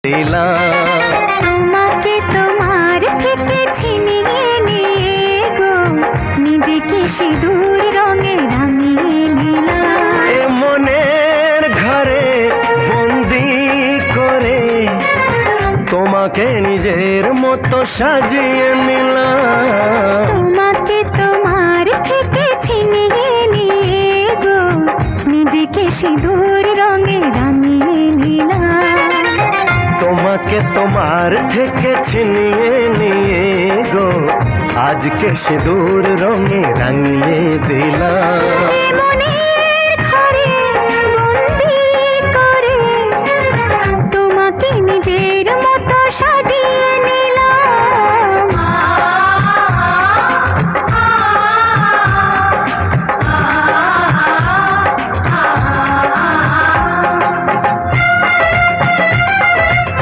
দিলাম তোমাকে তোমার থেকে ছিনিয়ে নিয়ে গো নিজেকে সিঁদুর রঙে রাঙিয়ে নিলাম। এ মনের ঘরে বন্দি করে তোমাকে নিজের মতো সাজিয়ে নিলাম। তোমাকে তোমার থেকে ছিনিয়ে নিয়ে গো নিজেকে সিঁদুর রঙে রাঙিয়ে নিলাম। তোমাকে তোমার থেকে ছিনিয়ে নিয়ে গো আজকে সিঁদুর রঙে রাঙিয়ে দিলাম। মনের